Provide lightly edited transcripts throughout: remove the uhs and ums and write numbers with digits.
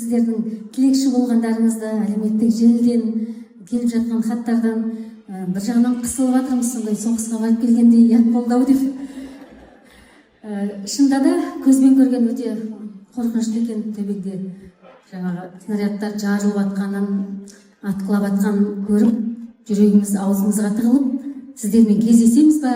сіздердің тілекші болғандарыңызды әлеуметтік желіден келіп жатқан хаттардан бір жағынан қысылып жатырмыз, сондай соғысқа барып келгендей ұят болды ау деп. Шынында да көзбен көрген өте қорқынышты екен. Төбеңде жаңағы снарядтар жарылып жатқанын, атқылап жатқанын көріп, жүрегіміз аузымызға тығылып, сіздермен кездесеміз ба?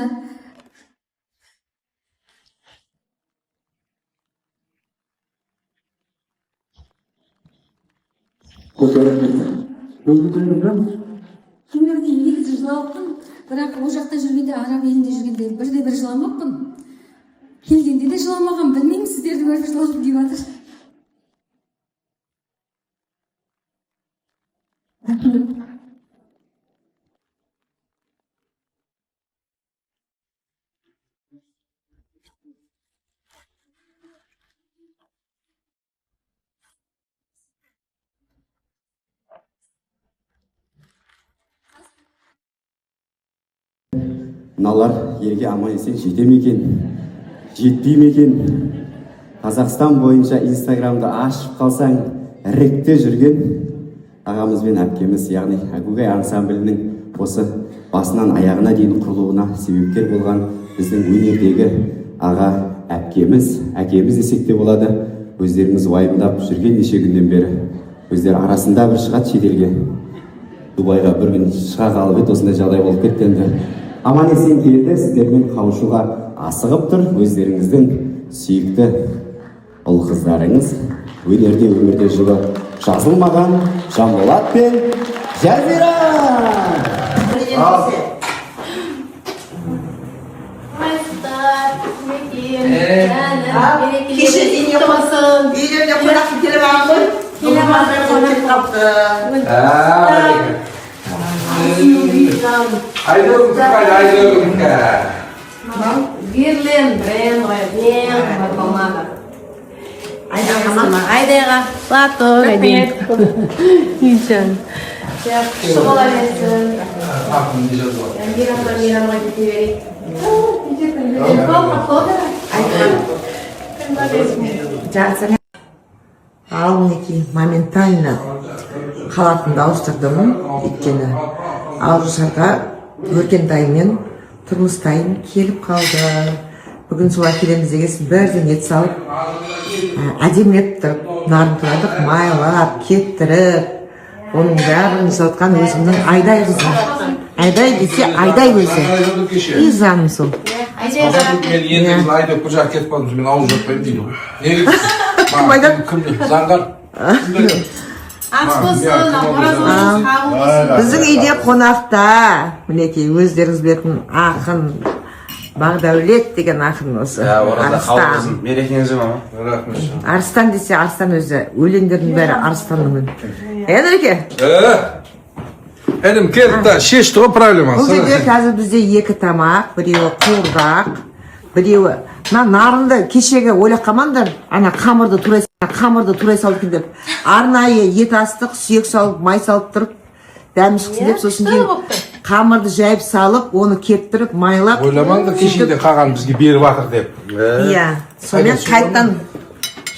Негізі жылауықпын, бірақ ол жақта жүргенде, араб елінде жүргенде бірде-бір жыламаппын. Келгенде де жыламаған, білмеймін, сіздерді көріп жылағым келіп жатыр. Мыналар елге аман есен жете ме екен, жетпей ме екен? Қазақстан бойынша инстаграмды ашып қалсаң, ірікті жүрген ағамыз бен әпкеміз, яғни Әгугай ансамблінің осы басынан аяғына дейін құрылуына себепкер болған біздің өнердегі аға әпкеміз, әкеміз десек те болады. Өздеріңіз уайымдап жүрген неше күннен бері өздері арасында бір шығады шетелге. Дубайға бір күн шыға қалып еді, осындай жағдай болып кетті. Енді аман есен келді, сіздермен қауышуға асығып тұр өздеріңіздің сүйікті ұл қыздарыңыз, өнерде өмірде жылы жазылмаған Жанболат пен Жазира. Кеше дейін ұйықтамасын. Үйлеріне қонақ келіп алып Айдығым қайда, айдығым қа? Герлен, бренд, бренд, бартолмады. Айдайға, Платон, әдейін. Ничен. Шұғыла берсін. Ақын не жазылады? Мейрамға кете берейік. Ал мінекей моментально қалатынды ауыстырдым, өйткені Алтыншарға өркентаймен тұрмыстайым келіп қалды. Бүгін солай келеміз дегесін бірден ет салып, әдемілеп тұрып, нарын тұрадық, майлап, кеттіріп, оның бәрін жасатқан өзімнің Айдай қызым. Айдай десе Айдай өзі. И заным сол. Мен енді айдап бір жақ кетіп қалдым, мен ауыз жатпаймын дейді ғой. Неге? Кімді? Заңғар? Біздің үйде қонақта, мінекей өздеріңіз білетін ақын Бағдәулет деген ақын осы. Арыстан. Мерекеңіз ма? Рахмет. Арыстан десе Арыстан өзі, өлеңдердің бәрі Арыстанның. Нұреке? Әдім кетті, шешті ғой проблемасы. Бұл жерде қазір бізде екі тамақ, біреуі қуырдақ, біреуі нарынды кешегі ойлап қалмаңдар, ана қамырды турай салып екен деп. Арнайы ет астық, сүйек салып, май салып тұрып, дәмі шықсын деп, сосын кейін қамырды жайып салып, оны кептіріп, майлап. Ойламаңдар кешеде қаған бізге беріп атыр деп. Иә, сонымен қайттан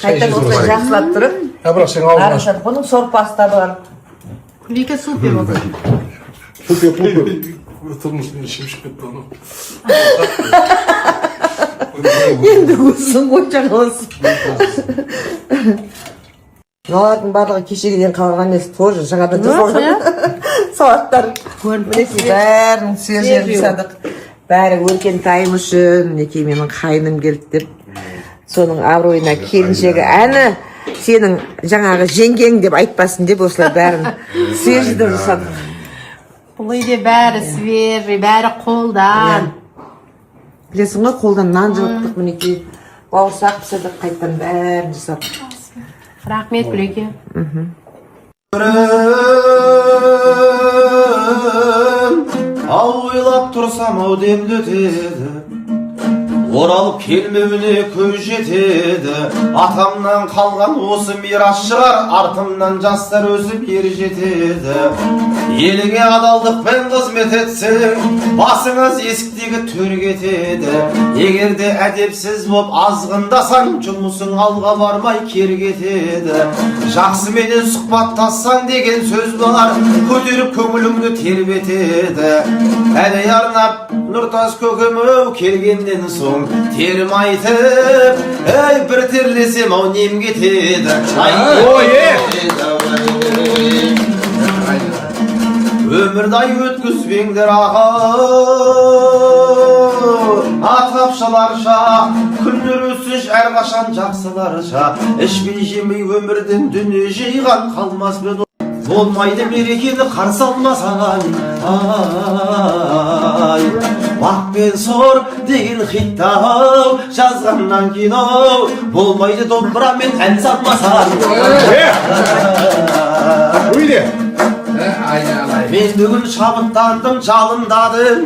осылай жақсылап тұрып. Бірақ сен аузына. Бұның сорпасы да бар. Күлеке супер болды. Тұрмысын шемшіп кетті оны. Енді өзің қойша қаласың. Мыналардың барлығы кешегіден қалған емес, тоже жаңадан жасалған салаттар. Мінекей бәрінің свежий жасадық. Бәрі өркентайым үшін, мінекей менің қайным келді деп. Соның абыройына келіншегі әні сенің жаңағы жеңгең деп айтпасын деп осылай бәрін свежийден жасадық. Бұл үйде бәрі свежий, бәрі қолдан. Білесің ғой, қолдан нан жылықтық, мінекей бауырсақ пісірдік, қайттан бәрін жасадық. Рахмет, Күлеке. Ау ойлап тұрсам ау демді өтеді, оралып келмеуіне көз жетеді. Атамнан қалған осы мирас шығар, артымнан жастар өсіп ер жетеді. Еліңе адалдықпен қызмет етсең, басыңыз есіктегі төр кетеді. Егерде әдепсіз боп азғындасаң, жұмысың алға бармай кер кетеді. Жақсыменен сұхбаттассаң деген сөз бар, көтеріп көңіліңді тербетеді. Әлі арнап Нұртас көкемеу келгеннен соң терім айтып, ей бір терлесем ау нем кетеді. Өмірдай өткізбеңдер аға, атапшыларша, күндер өтсіш әрқашан жақсыларша. Ішпей жемей өмірден дүние жиған қалмас бен болмайды мерекені қарсы алмасаң. Бақ пен сор деген хиттау жазғаннан кейін ау, болмайды домбырамен ән салмасаң. Мен бүгін шабыттандым, жалындадым.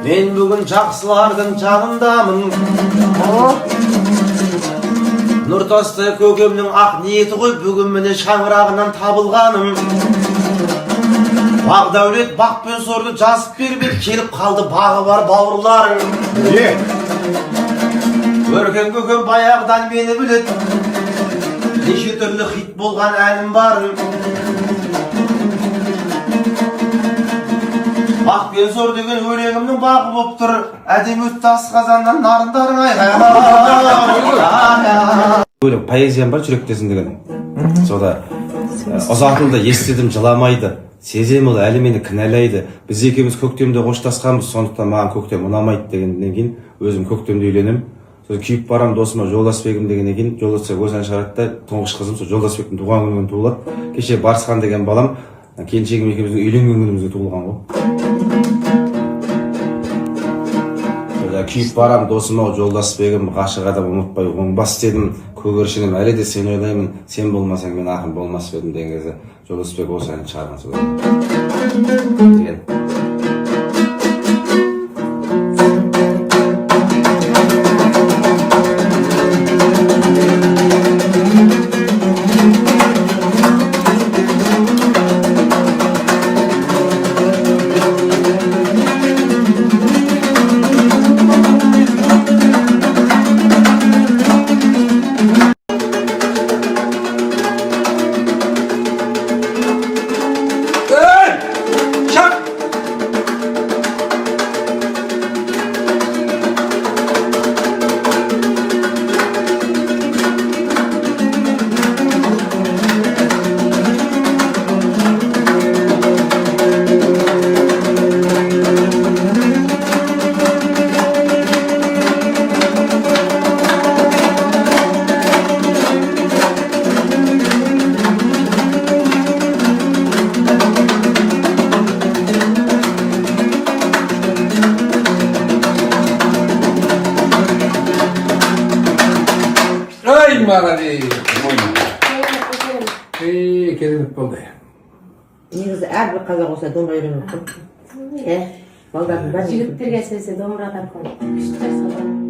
Мен бүгін жақсылардың жанындамын. Нұртасты көкемнің ақ ниеті ғой, бүгін міне шаңырағынан табылғаным. Бақ дәулет, бақ пен сорды жазып бермек, келіп қалды бағы бар бауырларың. Өркен көкем баяғыдан мені білет, неше түрлі хит болған әнім бар. Бақ пен сор деген өлеңімнің бағы боп тұр, әдем өтті асқазаннан нарындарың айғай. Өлең поэзиям бар жүректесін деген. Сода ұзатылды, естідім, жыламайды. Сезем ол әлі мені кінәлайды. Біз екеуміз көктемде қоштасқанбыз, сондықтан маған көктем ұнамайды дегеннен кейін өзім көктемде үйленем. Сол күйіп барам досыма Жолдасбегім дегеннен кейін Жолдасбек өзен шығарады, тұңғыш қызым сол Жолдасбектің туған күнімен туылады. Кеше Барысқан деген балам келіншегім екеуміздің үйленген күнімізде туылған ғой. Күйіп барам досыма Жолдасбегім, ғашық адам ұмытпай оңбас дедім. Көгершінім әлі де сен ойлаймын, сен болмасаң мен ақын болмас едім деген кезде Жолдасбек осы әнін шығарған сол деген. Керемет болды. Негізі әрбір қазақ осылай домбыра үйреніп отыр. Балдардың бәрі жігіттерге әсіресе домбырадан күшті